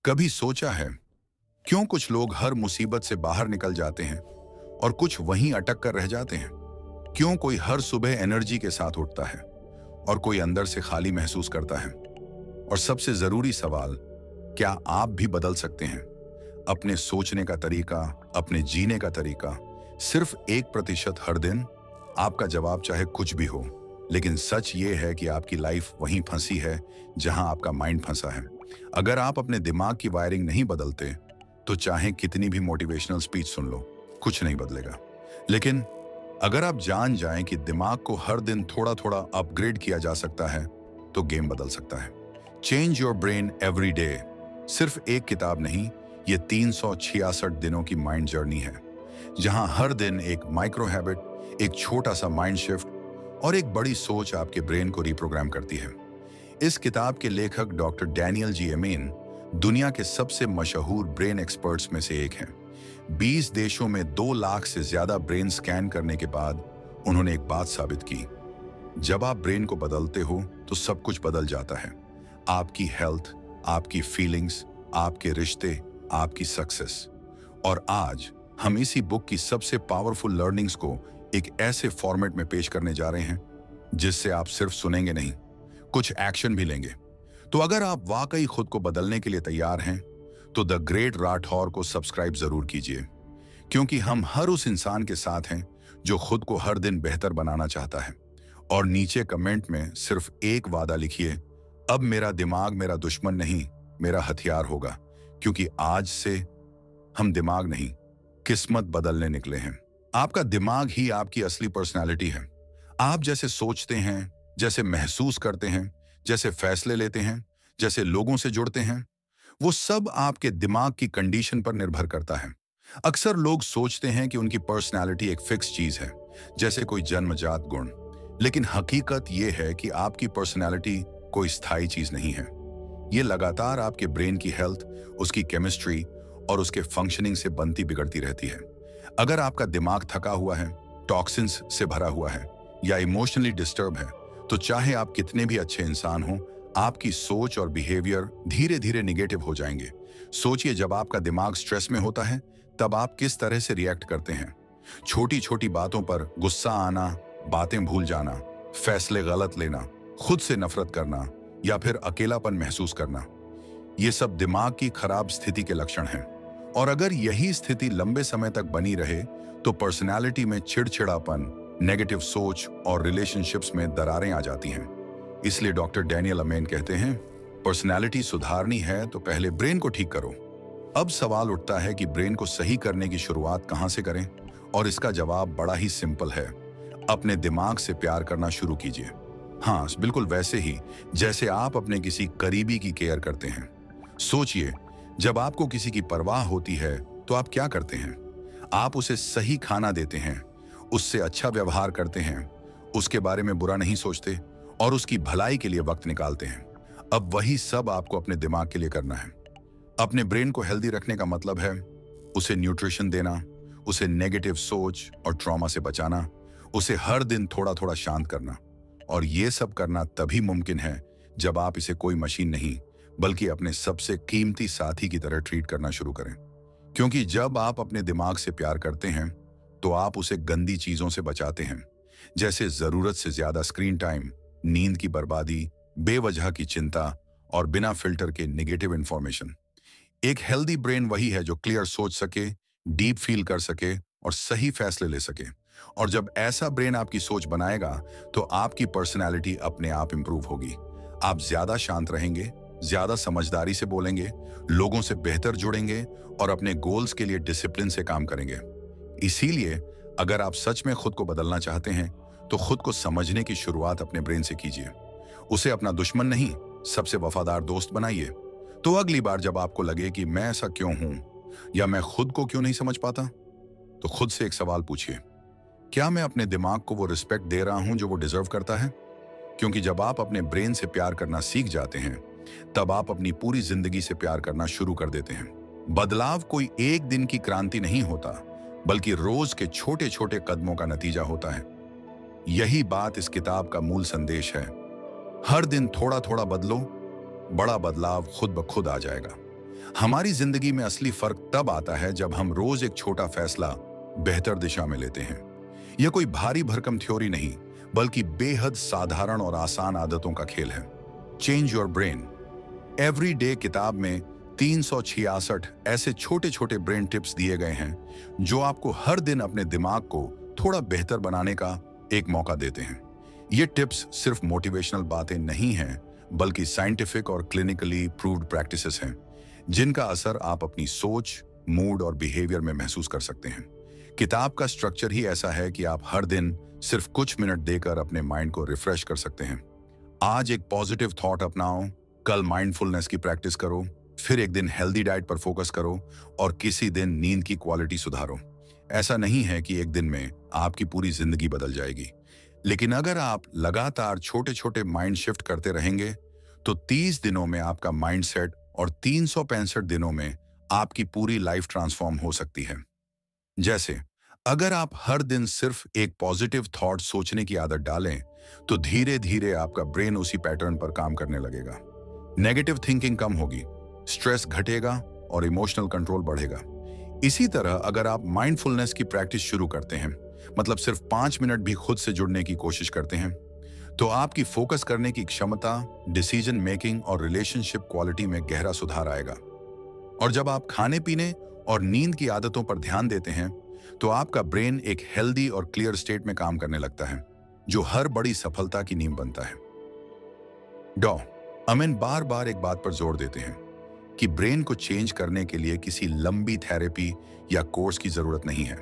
कभी सोचा है क्यों कुछ लोग हर मुसीबत से बाहर निकल जाते हैं और कुछ वहीं अटक कर रह जाते हैं? क्यों कोई हर सुबह एनर्जी के साथ उठता है और कोई अंदर से खाली महसूस करता है? और सबसे जरूरी सवाल, क्या आप भी बदल सकते हैं अपने सोचने का तरीका, अपने जीने का तरीका, सिर्फ 1% हर दिन? आपका जवाब चाहे कुछ भी हो, लेकिन सच ये है कि आपकी लाइफ वहीं फंसी है जहां आपका माइंड फंसा है। अगर आप अपने दिमाग की वायरिंग नहीं बदलते, तो चाहे कितनी भी मोटिवेशनल स्पीच सुन लो, कुछ नहीं बदलेगा। लेकिन अगर आप जान जाएं कि दिमाग को हर दिन थोड़ा थोड़ा अपग्रेड किया जा सकता है, तो गेम बदल सकता है। Change your brain every day सिर्फ एक किताब नहीं, ये 366 दिनों की माइंड जर्नी है, जहां हर दिन एक माइक्रो हैबिट, एक छोटा सा माइंड शिफ्ट और एक बड़ी सोच आपके ब्रेन को रिप्रोग्राम करती है। इस किताब के लेखक डॉक्टर डैनियल जी एमेन दुनिया के सबसे मशहूर ब्रेन एक्सपर्ट्स में से एक हैं। 20 देशों में 2 लाख से ज्यादा ब्रेन स्कैन करने के बाद उन्होंने एक बात साबित की, जब आप ब्रेन को बदलते हो तो सब कुछ बदल जाता है। आपकी हेल्थ, आपकी फीलिंग्स, आपके रिश्ते, आपकी सक्सेस। और आज हम इसी बुक की सबसे पावरफुल लर्निंग्स को एक ऐसे फॉर्मेट में पेश करने जा रहे हैं जिससे आप सिर्फ सुनेंगे नहीं, कुछ एक्शन भी लेंगे। तो अगर आप वाकई खुद को बदलने के लिए तैयार हैं, तो द ग्रेट राठौर को सब्सक्राइब जरूर कीजिए, क्योंकि हम हर उस इंसान के साथ हैं जो खुद को हर दिन बेहतर बनाना चाहता है। और नीचे कमेंट में सिर्फ एक वादा लिखिए, अब मेरा दिमाग मेरा दुश्मन नहीं, मेरा हथियार होगा, क्योंकि आज से हम दिमाग नहीं, किस्मत बदलने निकले हैं। आपका दिमाग ही आपकी असली पर्सनालिटी है। आप जैसे सोचते हैं, जैसे महसूस करते हैं, जैसे फैसले लेते हैं, जैसे लोगों से जुड़ते हैं, वो सब आपके दिमाग की कंडीशन पर निर्भर करता है। अक्सर लोग सोचते हैं कि उनकी पर्सनालिटी एक फिक्स चीज है, जैसे कोई जन्मजात गुण। लेकिन हकीकत यह है कि आपकी पर्सनालिटी कोई स्थायी चीज नहीं है। ये लगातार आपके ब्रेन की हेल्थ, उसकी केमिस्ट्री और उसके फंक्शनिंग से बनती बिगड़ती रहती है। अगर आपका दिमाग थका हुआ है, टॉक्सिन्स से भरा हुआ है या इमोशनली डिस्टर्ब है, तो चाहे आप कितने भी अच्छे इंसान हों, आपकी सोच और बिहेवियर धीरे धीरे निगेटिव हो जाएंगे। सोचिए, जब आपका दिमाग स्ट्रेस में होता है, तब आप किस तरह से रिएक्ट करते हैं। छोटी छोटी बातों पर गुस्सा आना, बातें भूल जाना, फैसले गलत लेना, खुद से नफरत करना या फिर अकेलापन महसूस करना, ये सब दिमाग की खराब स्थिति के लक्षण हैं। और अगर यही स्थिति लंबे समय तक बनी रहे, तो पर्सनालिटी में चिड़चिड़ापन, नेगेटिव सोच और रिलेशनशिप्स में दरारें आ जाती हैं। इसलिए डॉक्टर डैनियल अमेन कहते हैं, पर्सनालिटी सुधारनी है तो पहले ब्रेन को ठीक करो। अब सवाल उठता है कि ब्रेन को सही करने की शुरुआत कहां से करें? और इसका जवाब बड़ा ही सिंपल है, अपने दिमाग से प्यार करना शुरू कीजिए। हाँ, बिल्कुल वैसे ही जैसे आप अपने किसी करीबी की केयर करते हैं। सोचिए, जब आपको किसी की परवाह होती है तो आप क्या करते हैं? आप उसे सही खाना देते हैं, उससे अच्छा व्यवहार करते हैं, उसके बारे में बुरा नहीं सोचते और उसकी भलाई के लिए वक्त निकालते हैं। अब वही सब आपको अपने दिमाग के लिए करना है। अपने ब्रेन को हेल्दी रखने का मतलब है उसे न्यूट्रिशन देना, उसे नेगेटिव सोच और ट्रॉमा से बचाना, उसे हर दिन थोड़ा थोड़ा शांत करना। और ये सब करना तभी मुमकिन है जब आप इसे कोई मशीन नहीं, बल्कि अपने सबसे कीमती साथी की तरह ट्रीट करना शुरू करें। क्योंकि जब आप अपने दिमाग से प्यार करते हैं, तो आप उसे गंदी चीजों से बचाते हैं, जैसे जरूरत से ज्यादा स्क्रीन टाइम, नींद की बर्बादी, बेवजह की चिंता और बिना फिल्टर के नेगेटिव इंफॉर्मेशन। एक हेल्दी ब्रेन वही है जो क्लियर सोच सके, डीप फील कर सके और सही फैसले ले सके। और जब ऐसा ब्रेन आपकी सोच बनाएगा, तो आपकी पर्सनैलिटी अपने आप इंप्रूव होगी। आप ज्यादा शांत रहेंगे, ज्यादा समझदारी से बोलेंगे, लोगों से बेहतर जुड़ेंगे और अपने गोल्स के लिए डिसिप्लिन से काम करेंगे। इसीलिए अगर आप सच में खुद को बदलना चाहते हैं, तो खुद को समझने की शुरुआत अपने ब्रेन से कीजिए। उसे अपना दुश्मन नहीं, सबसे वफादार दोस्त बनाइए। तो अगली बार जब आपको लगे कि मैं ऐसा क्यों हूं या मैं खुद को क्यों नहीं समझ पाता, तो खुद से एक सवाल पूछिए, क्या मैं अपने दिमाग को वो रिस्पेक्ट दे रहा हूं जो वो डिजर्व करता है? क्योंकि जब आप अपने ब्रेन से प्यार करना सीख जाते हैं, तब आप अपनी पूरी जिंदगी से प्यार करना शुरू कर देते हैं। बदलाव कोई एक दिन की क्रांति नहीं होता, बल्कि रोज के छोटे छोटे कदमों का नतीजा होता है। यही बात इस किताब का मूल संदेश है। हर दिन थोड़ा थोड़ा बदलो, बड़ा बदलाव खुद ब खुद आ जाएगा। हमारी जिंदगी में असली फर्क तब आता है जब हम रोज एक छोटा फैसला बेहतर दिशा में लेते हैं। यह कोई भारी भरकम थ्योरी नहीं, बल्कि बेहद साधारण और आसान आदतों का खेल है। Change your brain every day किताब में 366 ऐसे छोटे छोटे ब्रेन टिप्स दिए गए हैं जो आपको हर दिन अपने दिमाग को थोड़ा बेहतर बनाने का एक मौका देते हैं। ये टिप्स सिर्फ मोटिवेशनल बातें नहीं हैं, बल्कि साइंटिफिक और क्लिनिकली प्रूव्ड प्रैक्टिसेस हैं जिनका असर आप अपनी सोच, मूड और बिहेवियर में महसूस कर सकते हैं। किताब का स्ट्रक्चर ही ऐसा है कि आप हर दिन सिर्फ कुछ मिनट देकर अपने माइंड को रिफ्रेश कर सकते हैं। आज एक पॉजिटिव थॉट अपनाओ, कल माइंडफुलनेस की प्रैक्टिस करो, फिर एक दिन हेल्दी डाइट पर फोकस करो और किसी दिन नींद की क्वालिटी सुधारो। ऐसा नहीं है कि एक दिन में आपकी पूरी जिंदगी बदल जाएगी, लेकिन अगर आप लगातार छोटे छोटे माइंड शिफ्ट करते रहेंगे तो 30 दिनों में आपका माइंडसेट और 365 दिनों में आपकी पूरी लाइफ ट्रांसफॉर्म हो सकती है। जैसे अगर आप हर दिन सिर्फ एक पॉजिटिव थॉट सोचने की आदत डालें तो धीरे धीरे आपका ब्रेन उसी पैटर्न पर काम करने लगेगा। नेगेटिव थिंकिंग कम होगी, स्ट्रेस घटेगा और इमोशनल कंट्रोल बढ़ेगा। इसी तरह अगर आप माइंडफुलनेस की प्रैक्टिस शुरू करते हैं, मतलब सिर्फ 5 मिनट भी खुद से जुड़ने की कोशिश करते हैं, तो आपकी फोकस करने की क्षमता, डिसीजन मेकिंग और रिलेशनशिप क्वालिटी में गहरा सुधार आएगा। और जब आप खाने पीने और नींद की आदतों पर ध्यान देते हैं तो आपका ब्रेन एक हेल्दी और क्लियर स्टेट में काम करने लगता है, जो हर बड़ी सफलता की नींव बनता है। डॉ अमेन बार बार एक बात पर जोर देते हैं कि ब्रेन को चेंज करने के लिए किसी लंबी थेरेपी या कोर्स की जरूरत नहीं है,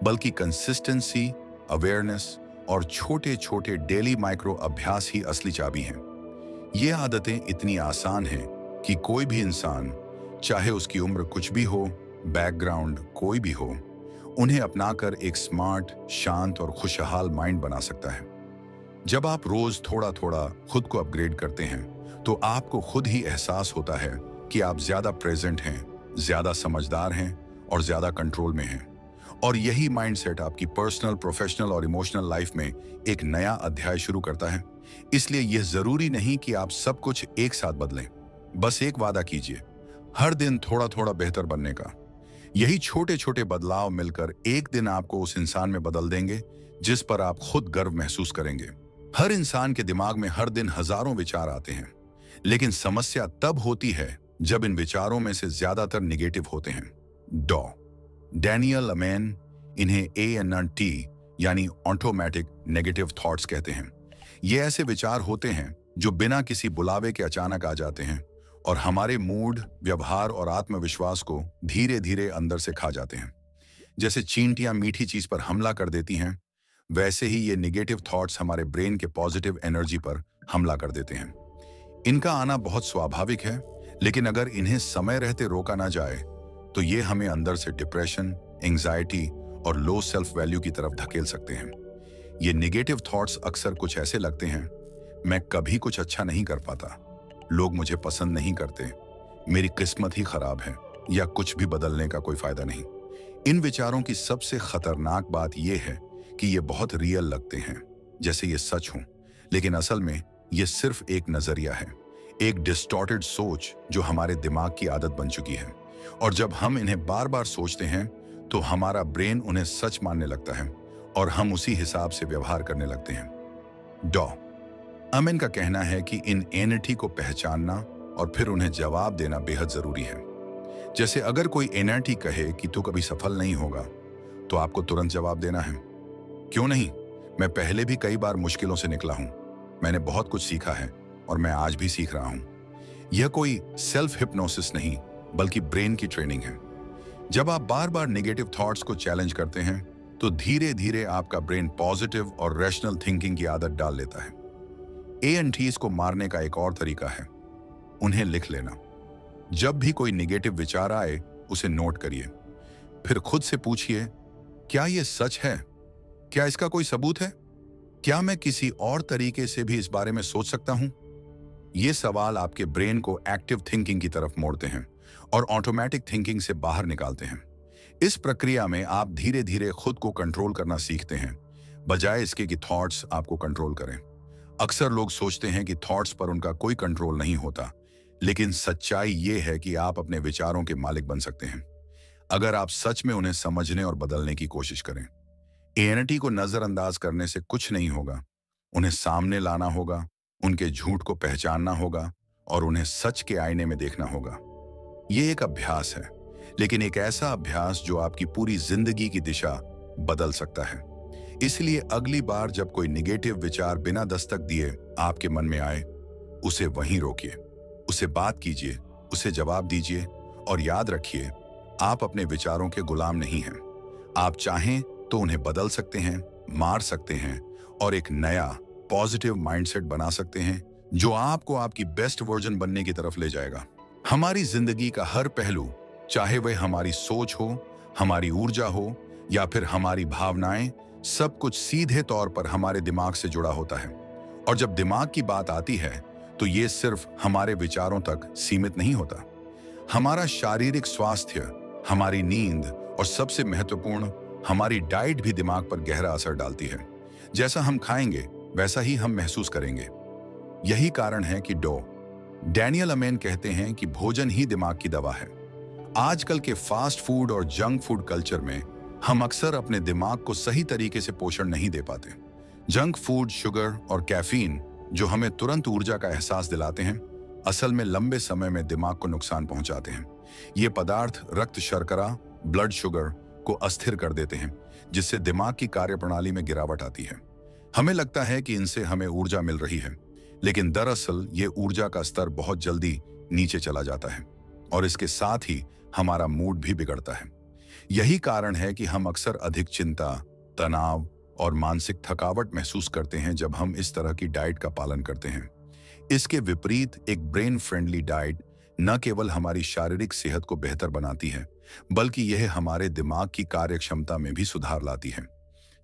बल्कि कंसिस्टेंसी, अवेयरनेस और छोटे छोटे डेली माइक्रो अभ्यास ही असली चाबी हैं। ये आदतें इतनी आसान हैं कि कोई भी इंसान, चाहे उसकी उम्र कुछ भी हो, बैकग्राउंड कोई भी हो, उन्हें अपनाकर एक स्मार्ट, शांत और खुशहाल माइंड बना सकता है। जब आप रोज थोड़ा थोड़ा खुद को अपग्रेड करते हैं तो आपको खुद ही एहसास होता है कि आप ज्यादा प्रेजेंट हैं, ज्यादा समझदार हैं और ज्यादा कंट्रोल में हैं। और यही माइंडसेट आपकी पर्सनल, प्रोफेशनल और इमोशनल लाइफ में एक नया अध्याय शुरू करता है। इसलिए यह जरूरी नहीं कि आप सब कुछ एक साथ बदलें। बस एक वादा कीजिए, हर दिन थोड़ा थोड़ा बेहतर बनने का। यही छोटे छोटे बदलाव मिलकर एक दिन आपको उस इंसान में बदल देंगे जिस पर आप खुद गर्व महसूस करेंगे। हर इंसान के दिमाग में हर दिन हजारों विचार आते हैं, लेकिन समस्या तब होती है जब इन विचारों में से ज्यादातर निगेटिव होते हैं। डॉ डैनियल अमेन इन्हें ANT यानी ऑटोमेटिक नेगेटिव थॉट्स कहते हैं। ये ऐसे विचार होते हैं जो बिना किसी बुलावे के अचानक आ जाते हैं और हमारे मूड, व्यवहार और आत्मविश्वास को धीरे धीरे अंदर से खा जाते हैं। जैसे चींटियां मीठी चीज पर हमला कर देती हैं, वैसे ही ये नेगेटिव थॉट्स हमारे ब्रेन के पॉजिटिव एनर्जी पर हमला कर देते हैं। इनका आना बहुत स्वाभाविक है, लेकिन अगर इन्हें समय रहते रोका ना जाए तो ये हमें अंदर से डिप्रेशन, एंजाइटी और लो सेल्फ वैल्यू की तरफ धकेल सकते हैं। ये नेगेटिव थॉट्स अक्सर कुछ ऐसे लगते हैं, मैं कभी कुछ अच्छा नहीं कर पाता, लोग मुझे पसंद नहीं करते, मेरी किस्मत ही खराब है, या कुछ भी बदलने का कोई फायदा नहीं। इन विचारों की सबसे खतरनाक बात यह है कि ये बहुत रियल लगते हैं, जैसे ये सच हो, लेकिन असल में ये सिर्फ एक नजरिया है, एक डिस्टॉर्टेड सोच जो हमारे दिमाग की आदत बन चुकी है। और जब हम इन्हें बार बार सोचते हैं तो हमारा ब्रेन उन्हें सच मानने लगता है और हम उसी हिसाब से व्यवहार करने लगते हैं। डॉ अमेन का कहना है कि इन एनर्जी को पहचानना और फिर उन्हें जवाब देना बेहद जरूरी है। जैसे अगर कोई एनर्जी कहे कि तू कभी सफल नहीं होगा, तो आपको तुरंत जवाब देना है, क्यों नहीं, मैं पहले भी कई बार मुश्किलों से निकला हूं, मैंने बहुत कुछ सीखा है और मैं आज भी सीख रहा हूं। यह कोई सेल्फ हिप्नोसिस नहीं, बल्कि ब्रेन की ट्रेनिंग है। जब आप बार बार नेगेटिव थॉट्स को चैलेंज करते हैं तो धीरे धीरे आपका ब्रेन पॉजिटिव और रैशनल थिंकिंग की आदत डाल लेता है। ANTs को मारने का एक और तरीका है, उन्हें लिख लेना। जब भी कोई नेगेटिव विचार आए उसे नोट करिए, फिर खुद से पूछिए, क्या यह सच है? क्या इसका कोई सबूत है? क्या मैं किसी और तरीके से भी इस बारे में सोच सकता हूं? ये सवाल आपके ब्रेन को एक्टिव थिंकिंग की तरफ मोड़ते हैं और ऑटोमेटिक थिंकिंग से बाहर निकालते हैं। इस प्रक्रिया में आप धीरे धीरे खुद को कंट्रोल करना सीखते हैं, बजाय इसके कि थॉट्स आपको कंट्रोल करें। अक्सर लोग सोचते हैं कि थॉट्स पर उनका कोई कंट्रोल नहीं होता, लेकिन सच्चाई ये है कि आप अपने विचारों के मालिक बन सकते हैं अगर आप सच में उन्हें समझने और बदलने की कोशिश करें। एएनटी को नजरअंदाज करने से कुछ नहीं होगा। उन्हें सामने लाना होगा, उनके झूठ को पहचानना होगा और उन्हें सच के आईने में देखना होगा। ये एक अभ्यास है, लेकिन एक ऐसा अभ्यास जो आपकी पूरी जिंदगी की दिशा बदल सकता है। इसलिए अगली बार जब कोई निगेटिव विचार बिना दस्तक दिए आपके मन में आए, उसे वहीं रोकिए, उसे बात कीजिए, उसे जवाब दीजिए और याद रखिए, आप अपने विचारों के गुलाम नहीं हैं। आप चाहें तो उन्हें बदल सकते हैं, मार सकते हैं और एक नया पॉजिटिव माइंडसेट बना सकते हैं जो आपको आपकी बेस्ट वर्जन बनने की तरफ ले जाएगा। हमारी जिंदगी का हर पहलू, चाहे वह हमारी सोच हो, हमारी ऊर्जा हो या फिर हमारी भावनाएं, सब कुछ सीधे तौर पर हमारे दिमाग से जुड़ा होता है। और जब दिमाग की बात आती है तो ये सिर्फ हमारे विचारों तक सीमित नहीं होता। हमारा शारीरिक स्वास्थ्य, हमारी नींद और सबसे महत्वपूर्ण हमारी डाइट भी दिमाग पर गहरा असर डालती है। जैसा हम खाएंगे वैसा ही हम महसूस करेंगे। यही कारण है कि डैनियल अमेन कहते हैं कि भोजन ही दिमाग की दवा है। आजकल के फास्ट फूड और जंक फूड कल्चर में हम अक्सर अपने दिमाग को सही तरीके से पोषण नहीं दे पाते। जंक फूड, शुगर और कैफीन जो हमें तुरंत ऊर्जा का एहसास दिलाते हैं, असल में लंबे समय में दिमाग को नुकसान पहुंचाते हैं। ये पदार्थ रक्त शर्करा, ब्लड शुगर को अस्थिर कर देते हैं, जिससे दिमाग की कार्यप्रणाली में गिरावट आती है। हमें लगता है कि इनसे हमें ऊर्जा मिल रही है, लेकिन दरअसल ये ऊर्जा का स्तर बहुत जल्दी नीचे चला जाता है और इसके साथ ही हमारा मूड भी बिगड़ता है। यही कारण है कि हम अक्सर अधिक चिंता, तनाव और मानसिक थकावट महसूस करते हैं जब हम इस तरह की डाइट का पालन करते हैं। इसके विपरीत एक ब्रेन फ्रेंडली डाइट न केवल हमारी शारीरिक सेहत को बेहतर बनाती है, बल्कि यह हमारे दिमाग की कार्यक्षमता में भी सुधार लाती है।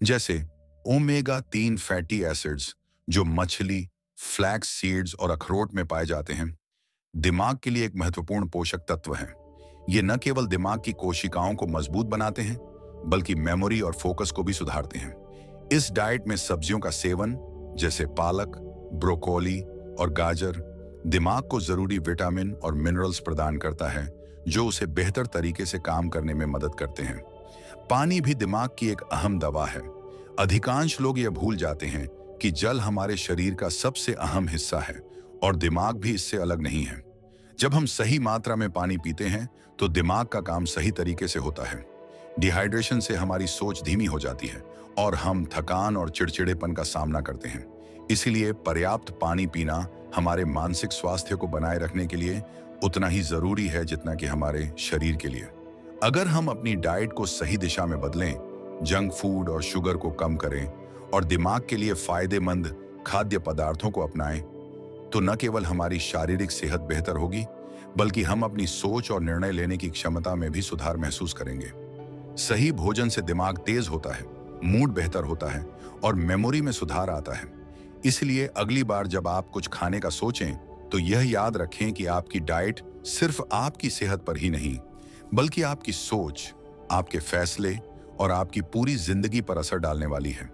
जैसे ओमेगा-3 फैटी एसिड्स जो मछली, फ्लैक्स सीड्स और अखरोट में पाए जाते हैं, दिमाग के लिए एक महत्वपूर्ण पोषक तत्व हैं। ये न केवल दिमाग की कोशिकाओं को मजबूत बनाते हैं, बल्कि मेमोरी और फोकस को भी सुधारते हैं। इस डाइट में सब्जियों का सेवन, जैसे पालक, ब्रोकोली और गाजर, दिमाग को जरूरी विटामिन और मिनरल्स प्रदान करता है, जो उसे बेहतर तरीके से काम करने में मदद करते हैं। पानी भी दिमाग की एक अहम दवा है। अधिकांश लोग यह भूल जाते हैं कि जल हमारे शरीर का सबसे अहम हिस्सा है और दिमाग भी इससे अलग नहीं है। जब हम सही मात्रा में पानी पीते हैं तो दिमाग का काम सही तरीके से होता है। डिहाइड्रेशन से हमारी सोच धीमी हो जाती है और हम थकान और चिड़चिड़ेपन का सामना करते हैं। इसलिए पर्याप्त पानी पीना हमारे मानसिक स्वास्थ्य को बनाए रखने के लिए उतना ही जरूरी है जितना कि हमारे शरीर के लिए। अगर हम अपनी डाइट को सही दिशा में बदलें, जंक फूड और शुगर को कम करें और दिमाग के लिए फायदेमंद खाद्य पदार्थों को अपनाएं, तो न केवल हमारी शारीरिक सेहत बेहतर होगी, बल्कि हम अपनी सोच और निर्णय लेने की क्षमता में भी सुधार महसूस करेंगे। सही भोजन से दिमाग तेज होता है, मूड बेहतर होता है और मेमोरी में सुधार आता है। इसलिए अगली बार जब आप कुछ खाने का सोचें, तो यह याद रखें कि आपकी डाइट सिर्फ आपकी सेहत पर ही नहीं, बल्कि आपकी सोच, आपके फैसले और आपकी पूरी जिंदगी पर असर डालने वाली है।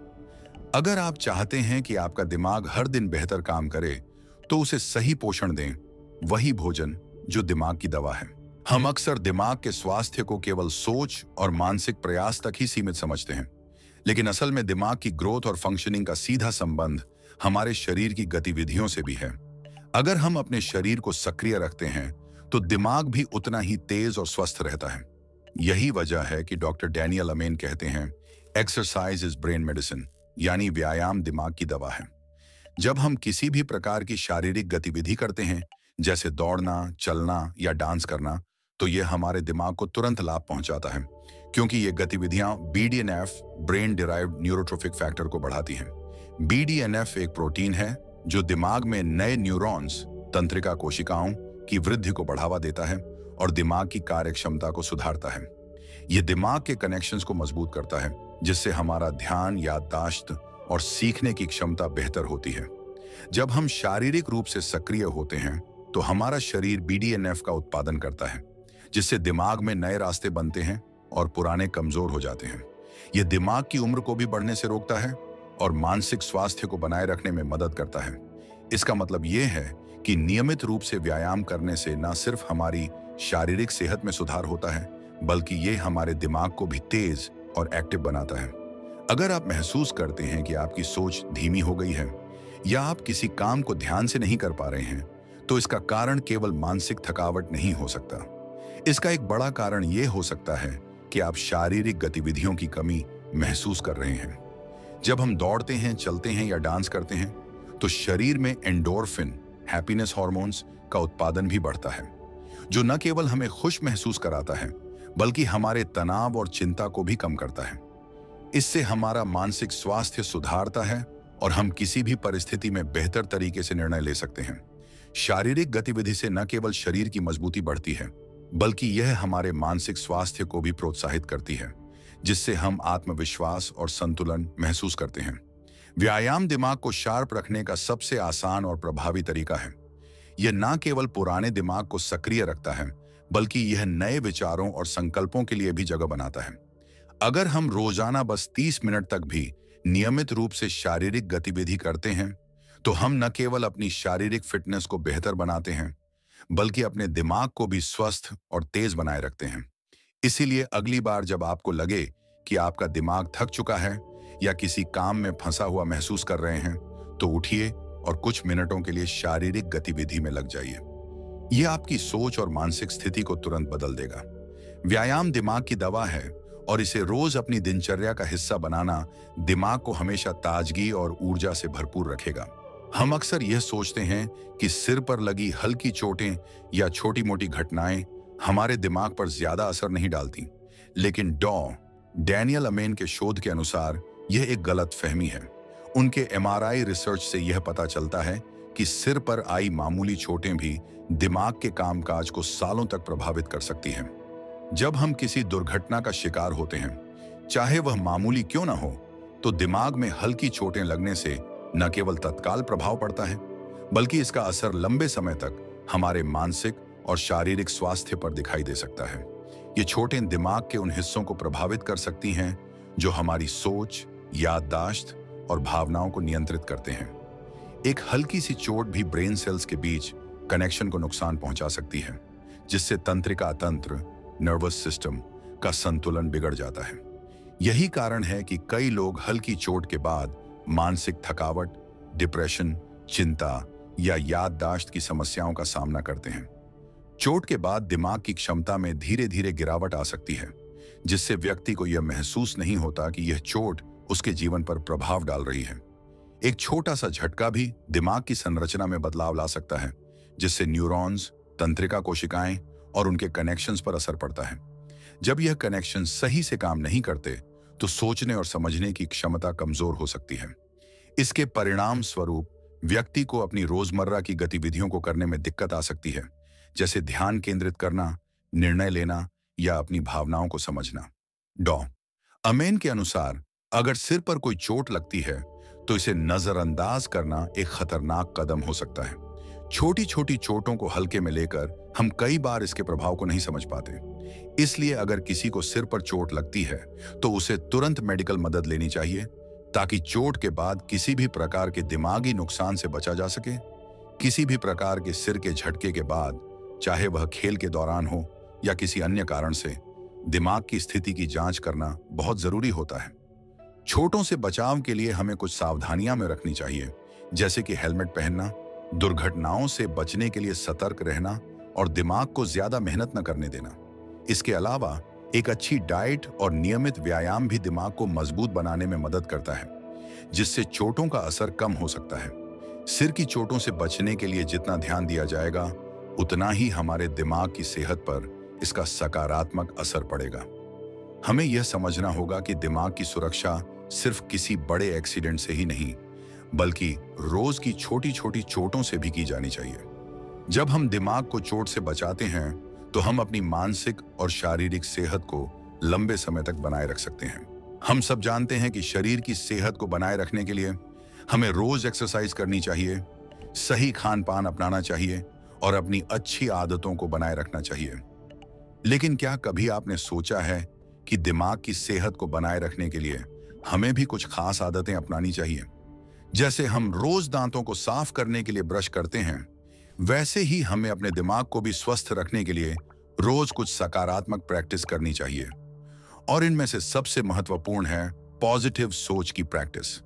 अगर आप चाहते हैं कि आपका दिमाग हर दिन बेहतर काम करे, तो उसे सही पोषण दें, वही भोजन जो दिमाग की दवा है। हम अक्सर दिमाग के स्वास्थ्य को केवल सोच और मानसिक प्रयास तक ही सीमित समझते हैं, लेकिन असल में दिमाग की ग्रोथ और फंक्शनिंग का सीधा संबंध हमारे शरीर की गतिविधियों से भी है। अगर हम अपने शरीर को सक्रिय रखते हैं, तो दिमाग भी उतना ही तेज और स्वस्थ रहता है। यही वजह है कि डॉक्टर डैनियल अमेन कहते हैं, एक्सरसाइज इज ब्रेन मेडिसिन, यानी व्यायाम दिमाग की दवा है। जब हम किसी भी प्रकार की शारीरिक गतिविधि करते हैं, जैसे दौड़ना, चलना या डांस करना, तो यह हमारे दिमाग को तुरंत लाभ पहुंचाता है, क्योंकि ये गतिविधियां BDNF, brain derived neurotrophic factor को बढ़ाती हैं। BDNF एक प्रोटीन है जो दिमाग में नए न्यूरॉन्स, तंत्रिका कोशिकाओं की वृद्धि को बढ़ावा देता है और दिमाग की कार्यक्षमता को सुधारता है। यह दिमाग के कनेक्शंस को मजबूत करता है, जिससे हमारा ध्यान, याददाश्त और सीखने की क्षमता बेहतर होती है। जब हम शारीरिक रूप से सक्रिय होते हैं, तो हमारा शरीर BDNF का उत्पादन करता है, जिससे दिमाग में नए रास्ते बनते हैं और पुराने कमजोर हो जाते हैं। यह दिमाग की उम्र को भी बढ़ने से रोकता है और मानसिक स्वास्थ्य को बनाए रखने में मदद करता है। इसका मतलब यह है कि नियमित रूप से व्यायाम करने से न सिर्फ हमारी शारीरिक सेहत में सुधार होता है, बल्कि ये हमारे दिमाग को भी तेज और एक्टिव बनाता है। अगर आप महसूस करते हैं कि आपकी सोच धीमी हो गई है या आप किसी काम को ध्यान से नहीं कर पा रहे हैं, तो इसका कारण केवल मानसिक थकावट नहीं हो सकता। इसका एक बड़ा कारण ये हो सकता है कि आप शारीरिक गतिविधियों की कमी महसूस कर रहे हैं। जब हम दौड़ते हैं, चलते हैं या डांस करते हैं, तो शरीर में एंडोर्फिन, हैप्पीनेस हार्मोन्स का उत्पादन भी बढ़ता है, जो न केवल हमें खुश महसूस कराता है, बल्कि हमारे तनाव और चिंता को भी कम करता है। इससे हमारा मानसिक स्वास्थ्य सुधारता है और हम किसी भी परिस्थिति में बेहतर तरीके से निर्णय ले सकते हैं। शारीरिक गतिविधि से न केवल शरीर की मजबूती बढ़ती है, बल्कि यह हमारे मानसिक स्वास्थ्य को भी प्रोत्साहित करती है, जिससे हम आत्मविश्वास और संतुलन महसूस करते हैं। व्यायाम दिमाग को शार्प रखने का सबसे आसान और प्रभावी तरीका है। यह न केवल पुराने दिमाग को सक्रिय रखता है, बल्कि यह नए विचारों और संकल्पों के लिए भी जगह बनाता है। अगर हम रोजाना बस 30 मिनट तक भी नियमित रूप से शारीरिक गतिविधि करते हैं, तो हम न केवल अपनी शारीरिक फिटनेस को बेहतर बनाते हैं, बल्कि अपने दिमाग को भी स्वस्थ और तेज बनाए रखते हैं। इसीलिए अगली बार जब आपको लगे कि आपका दिमाग थक चुका है या किसी काम में फंसा हुआ महसूस कर रहे हैं, तो उठिए और कुछ मिनटों के लिए शारीरिक गतिविधि में लग जाइए। यह आपकी सोच और मानसिक स्थिति को तुरंत बदल देगा। व्यायाम दिमाग की दवा है और इसे रोज अपनी दिनचर्या का हिस्सा बनाना दिमाग को हमेशा ताजगी और ऊर्जा से भरपूर रखेगा। हम अक्सर यह सोचते हैं कि सिर पर लगी हल्की चोटें या छोटी मोटी घटनाएं हमारे दिमाग पर ज्यादा असर नहीं डालती, लेकिन डैनियल अमेन के शोध के अनुसार यह एक गलत फहमी है। उनके MRI रिसर्च से यह पता चलता है कि सिर पर आई मामूली चोटें भी दिमाग के कामकाज को सालों तक प्रभावित कर सकती हैं। जब हम किसी दुर्घटना का शिकार होते हैं, चाहे वह मामूली क्यों ना हो, तो दिमाग में हल्की चोटें लगने से न केवल तत्काल प्रभाव पड़ता है, बल्कि इसका असर लंबे समय तक हमारे मानसिक और शारीरिक स्वास्थ्य पर दिखाई दे सकता है। ये चोटें दिमाग के उन हिस्सों को प्रभावित कर सकती हैं जो हमारी सोच, याददाश्त और भावनाओं को नियंत्रित करते हैं। एक हल्की सी चोट भी ब्रेन सेल्स के बीच कनेक्शन को नुकसान पहुंचा सकती है, जिससे तंत्रिका तंत्र, नर्वस सिस्टम का संतुलन बिगड़ जाता है। यही कारण है कि कई लोग हल्की चोट के बाद मानसिक थकावट, डिप्रेशन, चिंता या याददाश्त की समस्याओं का सामना करते हैं। चोट के बाद दिमाग की क्षमता में धीरे धीरे गिरावट आ सकती है, जिससे व्यक्ति को यह महसूस नहीं होता कि यह चोट उसके जीवन पर प्रभाव डाल रही है। एक छोटा सा झटका भी दिमाग की संरचना में बदलाव ला सकता है, जिससे न्यूरॉन्स, तंत्रिका कोशिकाएं और उनके कनेक्शंस पर असर पड़ता है। जब यह कनेक्शन सही से काम नहीं करते, तो सोचने और समझने की क्षमता कमजोर हो सकती है। इसके परिणाम स्वरूप व्यक्ति को अपनी रोजमर्रा की गतिविधियों को करने में दिक्कत आ सकती है, जैसे ध्यान केंद्रित करना, निर्णय लेना या अपनी भावनाओं को समझना। अमेन के अनुसार अगर सिर पर कोई चोट लगती है, तो इसे नजरअंदाज करना एक खतरनाक कदम हो सकता है। छोटी छोटी चोटों को हल्के में लेकर हम कई बार इसके प्रभाव को नहीं समझ पाते। इसलिए अगर किसी को सिर पर चोट लगती है, तो उसे तुरंत मेडिकल मदद लेनी चाहिए, ताकि चोट के बाद किसी भी प्रकार के दिमागी नुकसान से बचा जा सके। किसी भी प्रकार के सिर के झटके के बाद, चाहे वह खेल के दौरान हो या किसी अन्य कारण से, दिमाग की स्थिति की जांच करना बहुत जरूरी होता है। चोटों से बचाव के लिए हमें कुछ सावधानियां में रखनी चाहिए, जैसे कि हेलमेट पहनना, दुर्घटनाओं से बचने के लिए सतर्क रहना और दिमाग को ज्यादा मेहनत न करने देना। इसके अलावा एक अच्छी डाइट और नियमित व्यायाम भी दिमाग को मजबूत बनाने में मदद करता है, जिससे चोटों का असर कम हो सकता है। सिर की चोटों से बचने के लिए जितना ध्यान दिया जाएगा, उतना ही हमारे दिमाग की सेहत पर इसका सकारात्मक असर पड़ेगा। हमें यह समझना होगा कि दिमाग की सुरक्षा सिर्फ किसी बड़े एक्सीडेंट से ही नहीं, बल्कि रोज की छोटी छोटी चोटों से भी की जानी चाहिए। जब हम दिमाग को चोट से बचाते हैं, तो हम अपनी मानसिक और शारीरिक सेहत को लंबे समय तक बनाए रख सकते हैं। हम सब जानते हैं कि शरीर की सेहत को बनाए रखने के लिए हमें रोज एक्सरसाइज करनी चाहिए, सही खान पान अपनाना चाहिए और अपनी अच्छी आदतों को बनाए रखना चाहिए। लेकिन क्या कभी आपने सोचा है कि दिमाग की सेहत को बनाए रखने के लिए हमें भी कुछ खास आदतें अपनानी चाहिए? जैसे हम रोज दांतों को साफ करने के लिए ब्रश करते हैं, वैसे ही हमें अपने दिमाग को भी स्वस्थ रखने के लिए रोज कुछ सकारात्मक प्रैक्टिस करनी चाहिए, और इनमें से सबसे महत्वपूर्ण है पॉजिटिव सोच की प्रैक्टिस।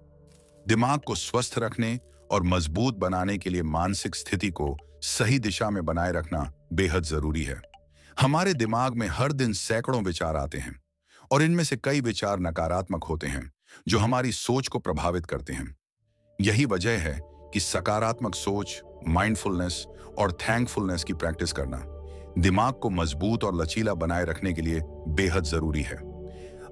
दिमाग को स्वस्थ रखने और मजबूत बनाने के लिए मानसिक स्थिति को सही दिशा में बनाए रखना बेहद जरूरी है। हमारे दिमाग में हर दिन सैकड़ों विचार आते हैं, और इनमें से कई विचार नकारात्मक होते हैं जो हमारी सोच को प्रभावित करते हैं। यही वजह है कि सकारात्मक सोच, माइंडफुलनेस और थैंकफुलनेस की प्रैक्टिस करना दिमाग को मजबूत और लचीला बनाए रखने के लिए बेहद जरूरी है।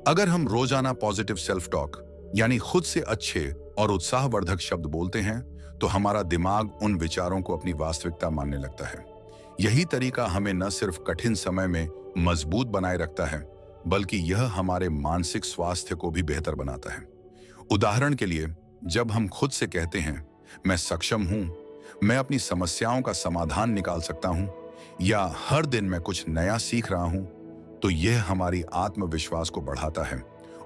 अगर हम रोजाना पॉजिटिव सेल्फ टॉक यानी खुद से अच्छे और उत्साहवर्धक शब्द बोलते हैं, तो हमारा दिमाग उन विचारों को अपनी वास्तविकता मानने लगता है। यही तरीका हमें न सिर्फ कठिन समय में मजबूत बनाए रखता है, बल्कि यह हमारे मानसिक स्वास्थ्य को भी बेहतर बनाता है। उदाहरण के लिए, जब हम खुद से कहते हैं, मैं सक्षम हूं, मैं अपनी समस्याओं का समाधान निकाल सकता हूं, या हर दिन मैं कुछ नया सीख रहा हूं, तो यह हमारी आत्मविश्वास को बढ़ाता है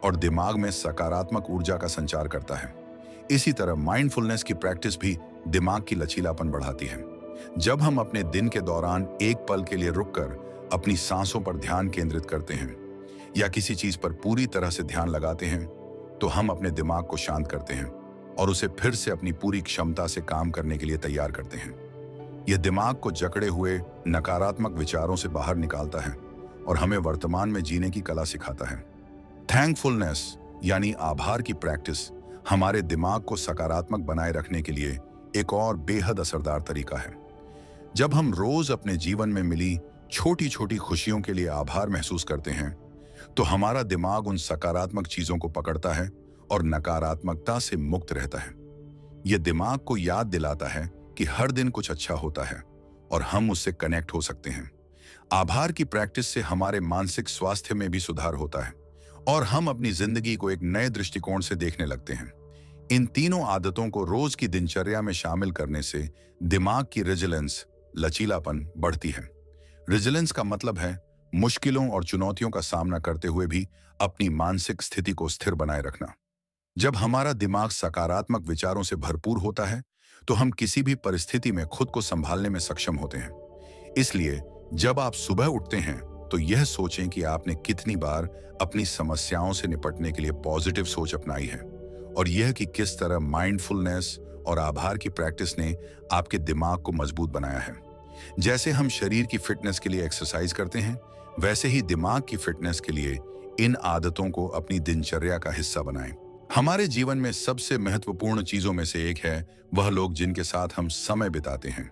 और दिमाग में सकारात्मक ऊर्जा का संचार करता है। इसी तरह माइंडफुलनेस की प्रैक्टिस भी दिमाग की लचीलापन बढ़ाती है। जब हम अपने दिन के दौरान एक पल के लिए रुककर अपनी सांसों पर ध्यान केंद्रित करते हैं या किसी चीज पर पूरी तरह से ध्यान लगाते हैं, तो हम अपने दिमाग को शांत करते हैं और उसे फिर से अपनी पूरी क्षमता से काम करने के लिए तैयार करते हैं। यह दिमाग को जकड़े हुए नकारात्मक विचारों से बाहर निकालता है और हमें वर्तमान में जीने की कला सिखाता है। थैंकफुलनेस यानी आभार की प्रैक्टिस हमारे दिमाग को सकारात्मक बनाए रखने के लिए एक और बेहद असरदार तरीका है। जब हम रोज अपने जीवन में मिली छोटी छोटी खुशियों के लिए आभार महसूस करते हैं, तो हमारा दिमाग उन सकारात्मक चीजों को पकड़ता है और नकारात्मकता से मुक्त रहता है। यह दिमाग को याद दिलाता है कि हर दिन कुछ अच्छा होता है और हम उससे कनेक्ट हो सकते हैं। आभार की प्रैक्टिस से हमारे मानसिक स्वास्थ्य में भी सुधार होता है और हम अपनी जिंदगी को एक नए दृष्टिकोण से देखने लगते हैं। इन तीनों आदतों को रोज की दिनचर्या में शामिल करने से दिमाग की रेजिलेंस, लचीलापन बढ़ती है। रेजिलेंस का मतलब है मुश्किलों और चुनौतियों का सामना करते हुए भी अपनी मानसिक स्थिति को स्थिर बनाए रखना। जब हमारा दिमाग सकारात्मक विचारों से भरपूर होता है, तो हम किसी भी परिस्थिति में खुद को संभालने में सक्षम होते हैं। इसलिए जब आप सुबह उठते हैं, तो यह सोचें कि आपने कितनी बार अपनी समस्याओं से निपटने के लिए पॉजिटिव सोच अपनाई है, और यह कि किस तरह माइंडफुलनेस और आभार की प्रैक्टिस ने आपके दिमाग को मजबूत बनाया है। जैसे हम शरीर की फिटनेस के लिए एक्सरसाइज करते हैं, वैसे ही दिमाग की फिटनेस के लिए इन आदतों को अपनी दिनचर्या का हिस्सा बनाएं। हमारे जीवन में सबसे महत्वपूर्ण चीजों में से एक है वह लोग जिनके साथ हम समय बिताते हैं।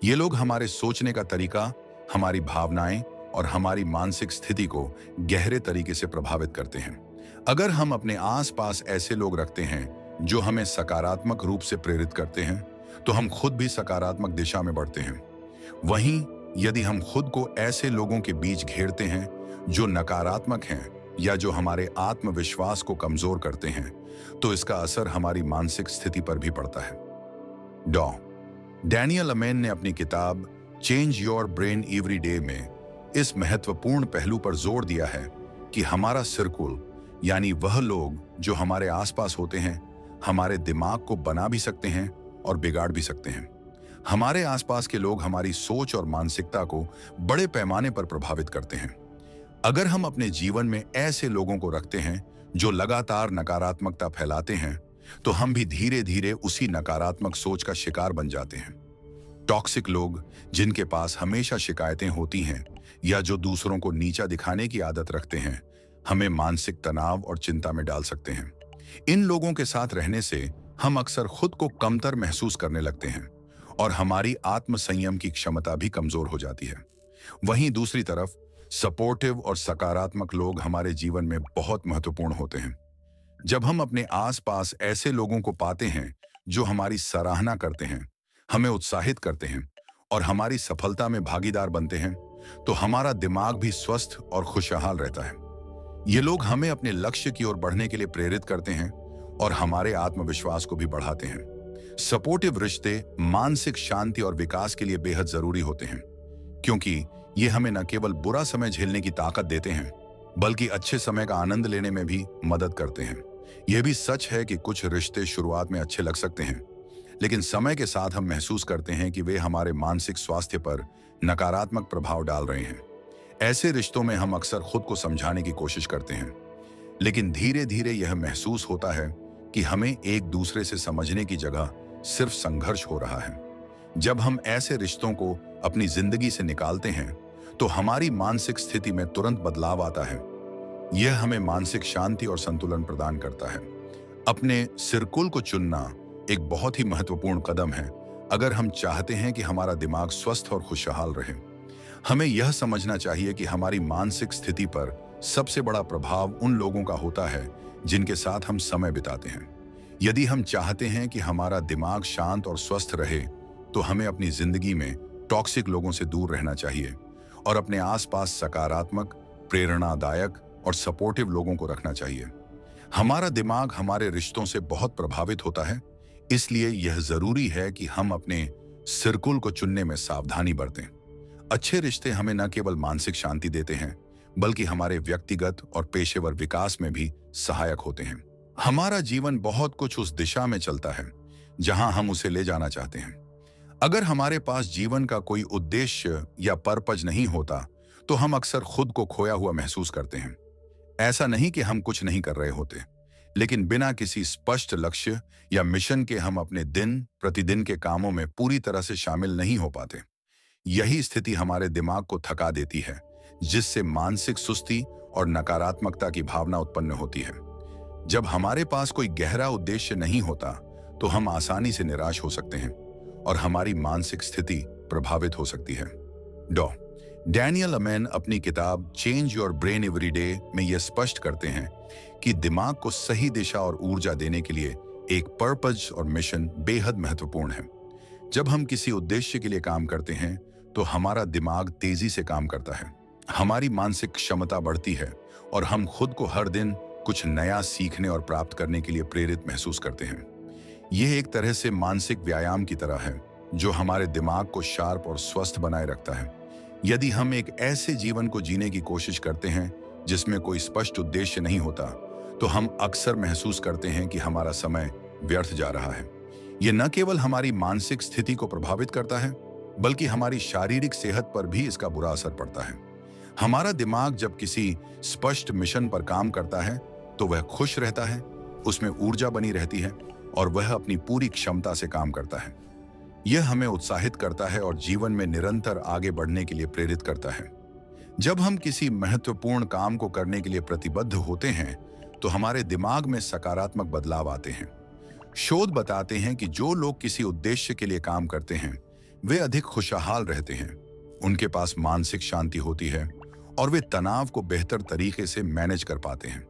ये लोग हमारे सोचने का तरीका, हमारी भावनाएं और हमारी मानसिक स्थिति को गहरे तरीके से प्रभावित करते हैं। अगर हम अपने आसपास ऐसे लोग रखते हैं जो हमें सकारात्मक रूप से प्रेरित करते हैं, तो हम खुद भी सकारात्मक दिशा में बढ़ते हैं। वहीं यदि हम खुद को ऐसे लोगों के बीच घेरते हैं जो नकारात्मक हैं या जो हमारे आत्मविश्वास को कमजोर करते हैं, तो इसका असर हमारी मानसिक स्थिति पर भी पड़ता है। डैनियल अमेन ने अपनी किताब change your brain every day में इस महत्वपूर्ण पहलू पर जोर दिया है कि हमारा सर्कुल यानी वह लोग जो हमारे आसपास होते हैं, हमारे दिमाग को बना भी सकते हैं और बिगाड़ भी सकते हैं। हमारे आसपास के लोग हमारी सोच और मानसिकता को बड़े पैमाने पर प्रभावित करते हैं। अगर हम अपने जीवन में ऐसे लोगों को रखते हैं जो लगातार नकारात्मकता फैलाते हैं, तो हम भी धीरे धीरे उसी नकारात्मक सोच का शिकार बन जाते हैं। टॉक्सिक लोग जिनके पास हमेशा शिकायतें होती हैं या जो दूसरों को नीचा दिखाने की आदत रखते हैं, हमें मानसिक तनाव और चिंता में डाल सकते हैं। इन लोगों के साथ रहने से हम अक्सर खुद को कमतर महसूस करने लगते हैं और हमारी आत्मसंयम की क्षमता भी कमजोर हो जाती है। वहीं दूसरी तरफ सपोर्टिव और सकारात्मक लोग हमारे जीवन में बहुत महत्वपूर्ण होते हैं। जब हम अपने आसपास ऐसे लोगों को पाते हैं जो हमारी सराहना करते हैं, हमें उत्साहित करते हैं और हमारी सफलता में भागीदार बनते हैं, तो हमारा दिमाग भी स्वस्थ और खुशहाल रहता है। ये लोग हमें अपने लक्ष्य की ओर बढ़ने के लिए प्रेरित करते हैं और हमारे आत्मविश्वास को भी बढ़ाते हैं। सपोर्टिव रिश्ते मानसिक शांति और विकास के लिए बेहद जरूरी होते हैं, क्योंकि ये हमें न केवल बुरा समय झेलने की ताकत देते हैं, बल्कि अच्छे समय का आनंद लेने में भी मदद करते हैं। यह भी सच है कि कुछ रिश्ते शुरुआत में अच्छे लग सकते हैं, लेकिन समय के साथ हम महसूस करते हैं कि वे हमारे मानसिक स्वास्थ्य पर नकारात्मक प्रभाव डाल रहे हैं। ऐसे रिश्तों में हम अक्सर खुद को समझाने की कोशिश करते हैं, लेकिन धीरे धीरे यह महसूस होता है कि हमें एक दूसरे से समझने की जगह सिर्फ संघर्ष हो रहा है। जब हम ऐसे रिश्तों को अपनी जिंदगी से निकालते हैं तो हमारी मानसिक स्थिति में तुरंत बदलाव आता है। यह हमें मानसिक शांति और संतुलन प्रदान करता है। अपने सिरकुल को चुनना एक बहुत ही महत्वपूर्ण कदम है अगर हम चाहते हैं कि हमारा दिमाग स्वस्थ और खुशहाल रहे। हमें यह समझना चाहिए कि हमारी मानसिक स्थिति पर सबसे बड़ा प्रभाव उन लोगों का होता है जिनके साथ हम समय बिताते हैं। यदि हम चाहते हैं कि हमारा दिमाग शांत और स्वस्थ रहे तो हमें अपनी जिंदगी में टॉक्सिक लोगों से दूर रहना चाहिए और अपने आसपास सकारात्मक, प्रेरणादायक और सपोर्टिव लोगों को रखना चाहिए। हमारा दिमाग हमारे रिश्तों से बहुत प्रभावित होता है, इसलिए यह जरूरी है कि हम अपने सर्कुल को चुनने में सावधानी बरतें। अच्छे रिश्ते हमें न केवल मानसिक शांति देते हैं बल्कि हमारे व्यक्तिगत और पेशेवर विकास में भी सहायक होते हैं। हमारा जीवन बहुत कुछ उस दिशा में चलता है जहां हम उसे ले जाना चाहते हैं। अगर हमारे पास जीवन का कोई उद्देश्य या पर्पज नहीं होता तो हम अक्सर खुद को खोया हुआ महसूस करते हैं। ऐसा नहीं कि हम कुछ नहीं कर रहे होते, लेकिन बिना किसी स्पष्ट लक्ष्य या मिशन के हम अपने दिन प्रतिदिन के कामों में पूरी तरह से शामिल नहीं हो पाते। यही स्थिति हमारे दिमाग को थका देती है, जिससे मानसिक सुस्ती और नकारात्मकता की भावना उत्पन्न होती है। जब हमारे पास कोई गहरा उद्देश्य नहीं होता तो हम आसानी से निराश हो सकते हैं और हमारी मानसिक स्थिति प्रभावित हो सकती है। डैनियल अमेन अपनी किताब change your brain every day में यह स्पष्ट करते हैं कि दिमाग को सही दिशा और ऊर्जा देने के लिए एक पर्पज और मिशन बेहद महत्वपूर्ण है। जब हम किसी उद्देश्य के लिए काम करते हैं तो हमारा दिमाग तेजी से काम करता है, हमारी मानसिक क्षमता बढ़ती है और हम खुद को हर दिन कुछ नया सीखने और प्राप्त करने के लिए प्रेरित महसूस करते हैं। यह एक तरह से मानसिक व्यायाम की तरह है जो हमारे दिमाग को शार्प और स्वस्थ बनाए रखता है। यदि हम एक ऐसे जीवन को जीने की कोशिश करते हैं जिसमें कोई स्पष्ट उद्देश्य नहीं होता तो हम अक्सर महसूस करते हैं कि हमारा समय व्यर्थ जा रहा है। यह न केवल हमारी मानसिक स्थिति को प्रभावित करता है बल्कि हमारी शारीरिक सेहत पर भी इसका बुरा असर पड़ता है। हमारा दिमाग जब किसी स्पष्ट मिशन पर काम करता है तो वह खुश रहता है, उसमें ऊर्जा बनी रहती है और वह अपनी पूरी क्षमता से काम करता है। यह हमें उत्साहित करता है और जीवन में निरंतर आगे बढ़ने के लिए प्रेरित करता है। जब हम किसी महत्वपूर्ण काम को करने के लिए प्रतिबद्ध होते हैं तो हमारे दिमाग में सकारात्मक बदलाव आते हैं। शोध बताते हैं कि जो लोग किसी उद्देश्य के लिए काम करते हैं वे अधिक खुशहाल रहते हैं, उनके पास मानसिक शांति होती है और वे तनाव को बेहतर तरीके से मैनेज कर पाते हैं।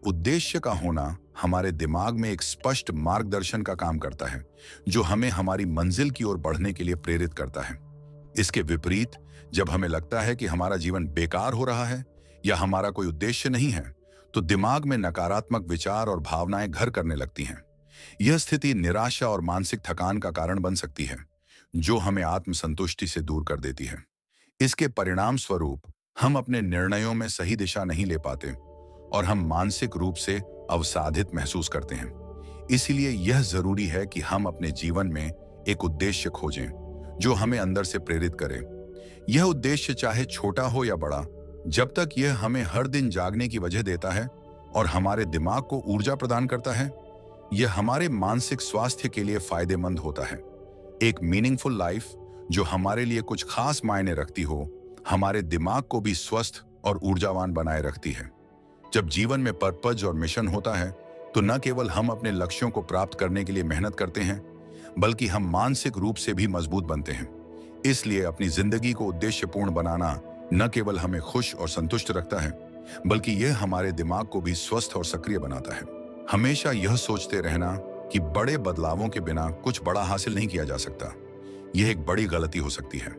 उद्देश्य का होना हमारे दिमाग में एक स्पष्ट मार्गदर्शन का काम करता है जो हमें हमारी मंजिल की ओर बढ़ने के लिए प्रेरित करता है। इसके विपरीत, जब हमें लगता है कि हमारा जीवन बेकार हो रहा है या हमारा कोई उद्देश्य नहीं है तो दिमाग में नकारात्मक विचार और भावनाएं घर करने लगती हैं। यह स्थिति निराशा और मानसिक थकान का कारण बन सकती है जो हमें आत्मसंतुष्टि से दूर कर देती है। इसके परिणाम स्वरूप हम अपने निर्णयों में सही दिशा नहीं ले पाते और हम मानसिक रूप से अवसादित महसूस करते हैं। इसीलिए यह जरूरी है कि हम अपने जीवन में एक उद्देश्य खोजें जो हमें अंदर से प्रेरित करे। यह उद्देश्य चाहे छोटा हो या बड़ा, जब तक यह हमें हर दिन जागने की वजह देता है और हमारे दिमाग को ऊर्जा प्रदान करता है, यह हमारे मानसिक स्वास्थ्य के लिए फायदेमंद होता है। एक मीनिंगफुल लाइफ जो हमारे लिए कुछ खास मायने रखती हो, हमारे दिमाग को भी स्वस्थ और ऊर्जावान बनाए रखती है। जब जीवन में पर्पज और मिशन होता है तो न केवल हम अपने लक्ष्यों को प्राप्त करने के लिए मेहनत करते हैं बल्कि हम मानसिक रूप से भी मजबूत बनते हैं। इसलिए अपनी जिंदगी को उद्देश्यपूर्ण बनाना न केवल हमें खुश और संतुष्ट रखता है बल्कि यह हमारे दिमाग को भी स्वस्थ और सक्रिय बनाता है। हमेशा यह सोचते रहना कि बड़े बदलावों के बिना कुछ बड़ा हासिल नहीं किया जा सकता, यह एक बड़ी गलती हो सकती है।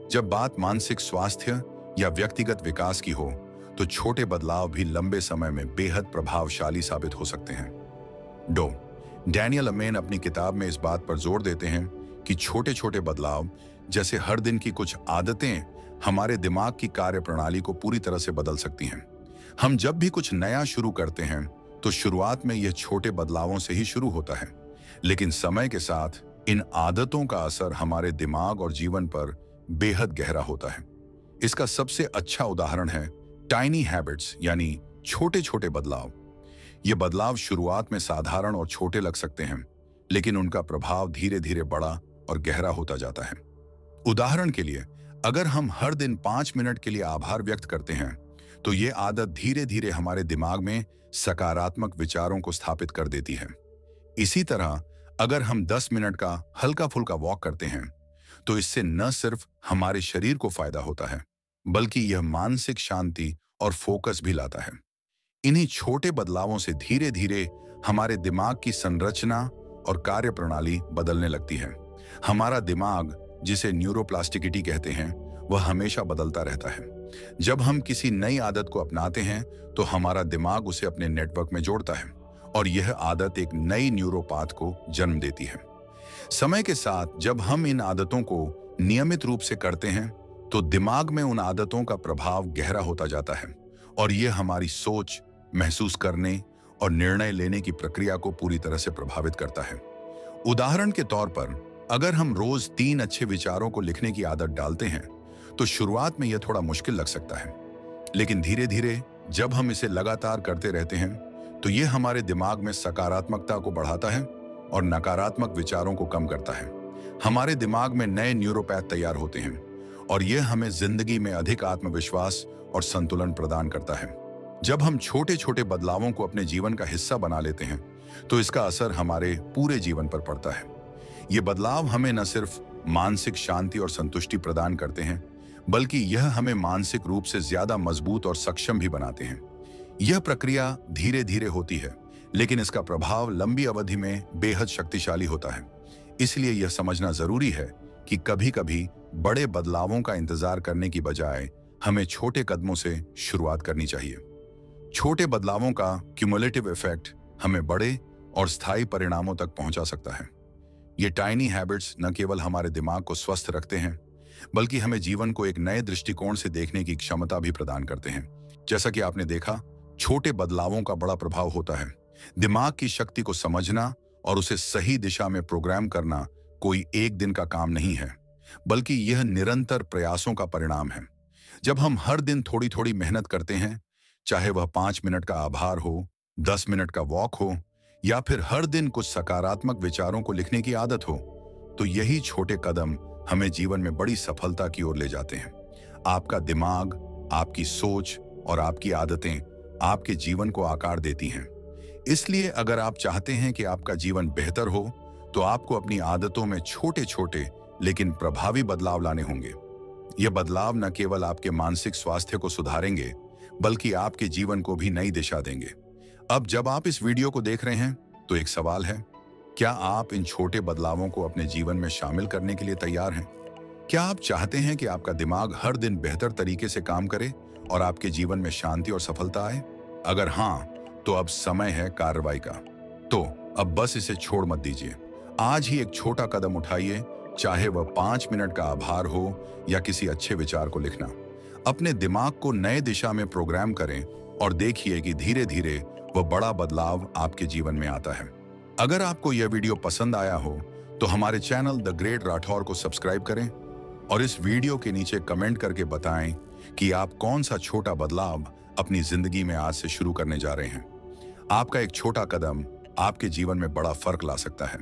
जब बात मानसिक स्वास्थ्य या व्यक्तिगत विकास की हो तो छोटे बदलाव भी लंबे समय में बेहद प्रभावशाली साबित हो सकते हैं। डैनियल अमेन अपनी किताब में इस बात पर जोर देते हैं कि छोटे छोटे बदलाव जैसे हर दिन की कुछ आदतें हमारे दिमाग की कार्यप्रणाली को पूरी तरह से बदल सकती हैं। हम जब भी कुछ नया शुरू करते हैं तो शुरुआत में यह छोटे बदलावों से ही शुरू होता है, लेकिन समय के साथ इन आदतों का असर हमारे दिमाग और जीवन पर बेहद गहरा होता है। इसका सबसे अच्छा उदाहरण है टाइनी हैबिट्स, यानी छोटे छोटे बदलाव। ये बदलाव शुरुआत में साधारण और छोटे लग सकते हैं, लेकिन उनका प्रभाव धीरे धीरे बड़ा और गहरा होता जाता है। उदाहरण के लिए, अगर हम हर दिन 5 मिनट के लिए आभार व्यक्त करते हैं, तो ये आदत धीरे धीरे हमारे दिमाग में सकारात्मक विचारों को स्थापित कर देती है। इसी तरह अगर हम 10 मिनट का हल्का फुल्का वॉक करते हैं, तो इससे न सिर्फ हमारे शरीर को फायदा होता है, बल्कि यह मानसिक शांति और फोकस भी लाता है। इन्हीं छोटे बदलावों से धीरे धीरे हमारे दिमाग की संरचना और कार्यप्रणाली बदलने लगती है। हमारा दिमाग, जिसे न्यूरोप्लास्टिसिटी कहते हैं, वह हमेशा बदलता रहता है। जब हम किसी नई आदत को अपनाते हैं, तो हमारा दिमाग उसे अपने नेटवर्क में जोड़ता है और यह आदत एक नई न्यूरोपाथ को जन्म देती है। समय के साथ जब हम इन आदतों को नियमित रूप से करते हैं, तो दिमाग में उन आदतों का प्रभाव गहरा होता जाता है और यह हमारी सोच, महसूस करने और निर्णय लेने की प्रक्रिया को पूरी तरह से प्रभावित करता है। उदाहरण के तौर पर, अगर हम रोज 3 अच्छे विचारों को लिखने की आदत डालते हैं, तो शुरुआत में यह थोड़ा मुश्किल लग सकता है, लेकिन धीरे धीरे जब हम इसे लगातार करते रहते हैं, तो यह हमारे दिमाग में सकारात्मकता को बढ़ाता है और नकारात्मक विचारों को कम करता है। हमारे दिमाग में नए न्यूरोपैथ तैयार होते हैं और यह हमें जिंदगी में अधिक आत्मविश्वास और संतुलन प्रदान करता है। जब हम छोटे छोटे बदलावों को अपने जीवन का हिस्सा बना लेते हैं, तो इसका असर हमारे पूरे जीवन पर पड़ता है। ये बदलाव हमें न सिर्फ मानसिक शांति और संतुष्टि प्रदान करते हैं, बल्कि यह हमें मानसिक रूप से ज्यादा मजबूत और सक्षम भी बनाते हैं। यह प्रक्रिया धीरे धीरे होती है, लेकिन इसका प्रभाव लंबी अवधि में बेहद शक्तिशाली होता है। इसलिए यह समझना जरूरी है कि कभी कभी बड़े बदलावों का इंतजार करने की बजाय हमें छोटे कदमों से शुरुआत करनी चाहिए। छोटे बदलावों का क्यूमुलेटिव इफेक्ट हमें बड़े और स्थायी परिणामों तक पहुंचा सकता है। ये टाइनी हैबिट्स न केवल हमारे दिमाग को स्वस्थ रखते हैं, बल्कि हमें जीवन को एक नए दृष्टिकोण से देखने की क्षमता भी प्रदान करते हैं। जैसा कि आपने देखा, छोटे बदलावों का बड़ा प्रभाव होता है। दिमाग की शक्ति को समझना और उसे सही दिशा में प्रोग्राम करना कोई एक दिन का काम नहीं है, बल्कि यह निरंतर प्रयासों का परिणाम है। जब हम हर दिन थोड़ी थोड़ी मेहनत करते हैं, चाहे वह 5 मिनट का आभार हो, 10 मिनट का वॉक हो, या फिर हर दिन कुछ सकारात्मक विचारों को लिखने की आदत हो, तो यही छोटे कदम हमें जीवन में बड़ी सफलता की ओर ले जाते हैं। आपका दिमाग, आपकी सोच और आपकी आदतें आपके जीवन को आकार देती हैं। इसलिए अगर आप चाहते हैं कि आपका जीवन बेहतर हो, तो आपको अपनी आदतों में छोटे छोटे लेकिन प्रभावी बदलाव लाने होंगे। ये बदलाव न केवल आपके मानसिक स्वास्थ्य को सुधारेंगे, बल्कि आपके जीवन को भी नई दिशा देंगे। अब जब आप इस वीडियो को देख रहे हैं, तो एक सवाल है, क्या आप इन छोटे बदलावों को अपने जीवन में शामिल करने के लिए तैयार हैं? क्या आप चाहते हैं कि आपका दिमाग हर दिन बेहतर तरीके से काम करे और आपके जीवन में शांति और सफलता आए? अगर हाँ, तो अब समय है कार्रवाई का। तो अब बस इसे छोड़ मत दीजिए। आज ही एक छोटा कदम उठाइए, चाहे वह 5 मिनट का आभार हो या किसी अच्छे विचार को लिखना। अपने दिमाग को नए दिशा में प्रोग्राम करें और देखिए कि धीरे धीरे वह बड़ा बदलाव आपके जीवन में आता है। अगर आपको यह वीडियो पसंद आया हो, तो हमारे चैनल द ग्रेट राठौर को सब्सक्राइब करें और इस वीडियो के नीचे कमेंट करके बताएं कि आप कौन सा छोटा बदलाव अपनी जिंदगी में आज से शुरू करने जा रहे हैं। आपका एक छोटा कदम आपके जीवन में बड़ा फर्क ला सकता है।